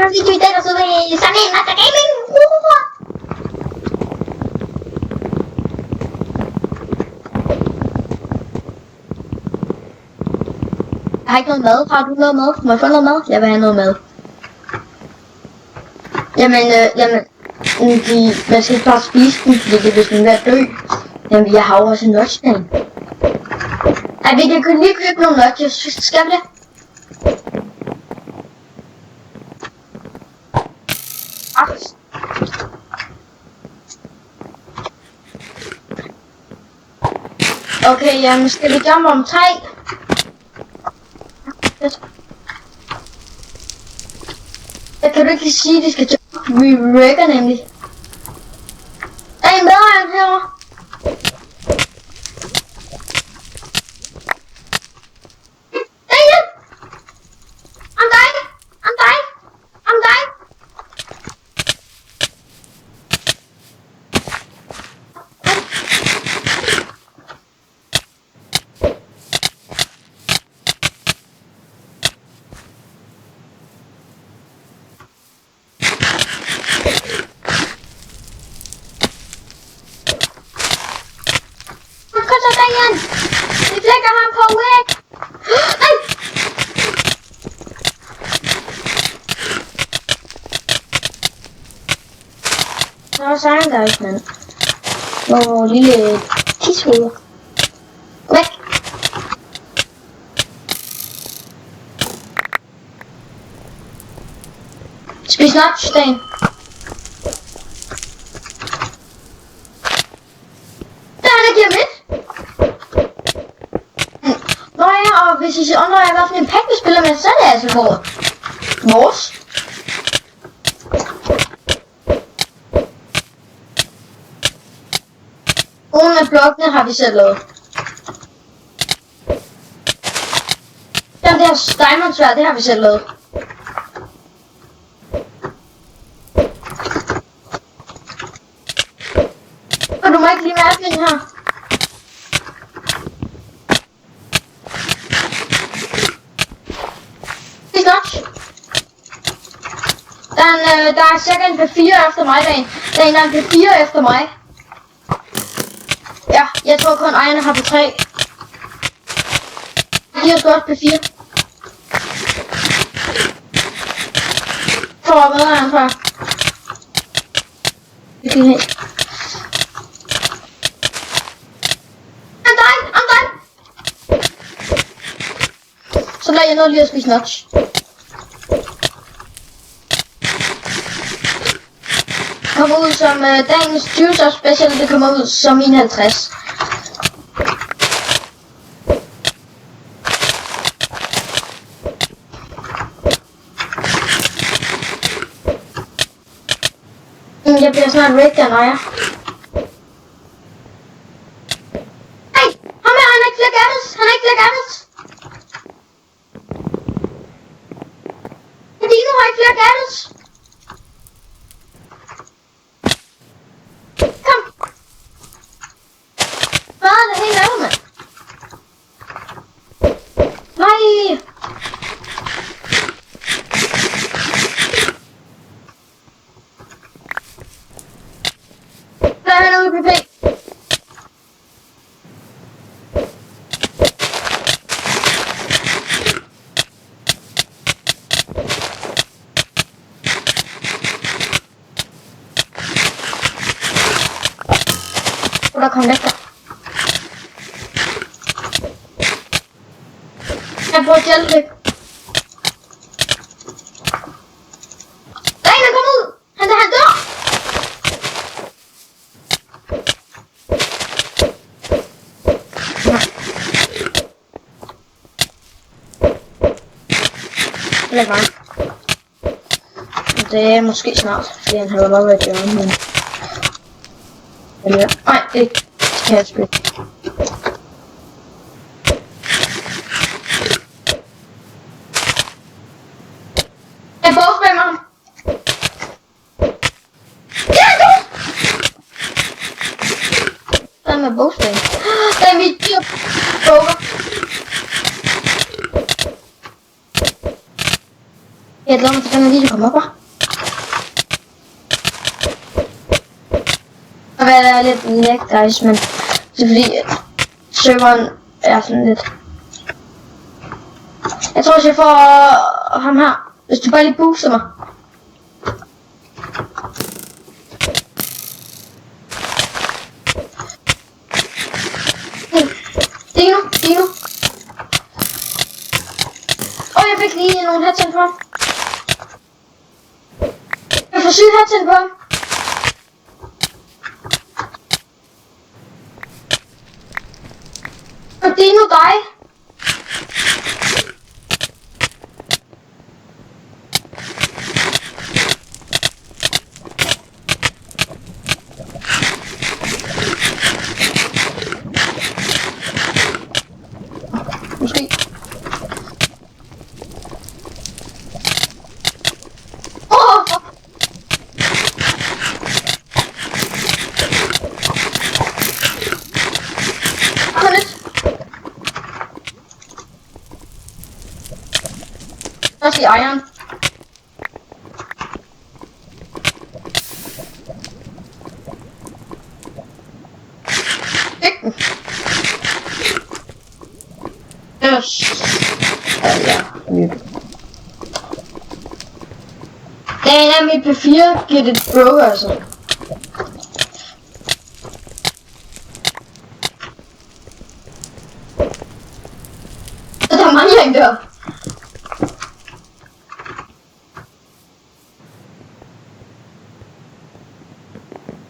en video i dag, der sidder i sådan en Master Gaming. Jeg har ikke noget mad. Har du noget mad? Må jeg få noget mad? Jeg vil have noget mad. Jamen, man skal ikke bare spise den, fordi det vil sådan være dø. Jamen, jeg har jo også en nudgeplan. Ej, vi kan lige købe nogle nudges. Skal vi det? Okay, jamen skal vi jump om 3? Jeg kan du ikke lige sige, at de skal jump? Vi wrecker nemlig. Der er en bedre end herovre. Vi flækker ham på væk! Der er også egen guys, mand. Hvor lille tishoved. Væk! Spis nudge, Dan. Der er der giver midt. Og hvis I undrer jer, hvilken pack vi spiller med, så er det altså vores. Nogle af blokkene har vi selv lavet. Jamen det her diamondsværd, det har vi selv lavet. Og du må ikke lige mærke den her. Der er cirka en P4 efter mig, der er en P4 efter mig. Ja, jeg tror kun ejerne har P3. Giver et godt P4. For bedre end før. I'm dying! Så lader jeg nå lige at spise nudge. Kommer ud som dagens 20 special, det kommer ud som 51. Jeg bliver snart red, der nøjer. Hey! Ham her, han har ikke flere gadgets! Han har ikke flere gadgets! Dino har ikke flere gadgets! Der kom væk der. Jeg prøver at hjælpe lidt. Der er en, der kommer ud. Han dør. Lad mig. Det er måske snart, fordi han har været ved at gøre, men... Eller... Nej, det kan jeg spille. Jeg bogspammer ham. Ja, du! Hvad med bogspam? Der er mit dyr boger. Jeg glæder mig til, at den her video kommer op, hva'? Og hvad er lidt læk, guys, men det er fordi, at serveren er sådan lidt... Jeg tror også, jeg får ham her, hvis du bare lige booster mig. Dino. Jeg fik lige nogle headset på ham. Jeg får 7 headset på ham. Og det er nu dig. Måske. Også i ejeren. Yes. Ja. Den er mit P4, giver det bro, altså. Der er mange en der.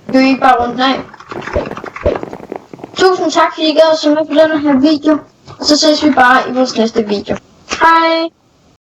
Du er ikke bare rundt, nej. Tusind tak fordi I gad at se med på denne her video. Og så ses vi bare i vores næste video. Hej!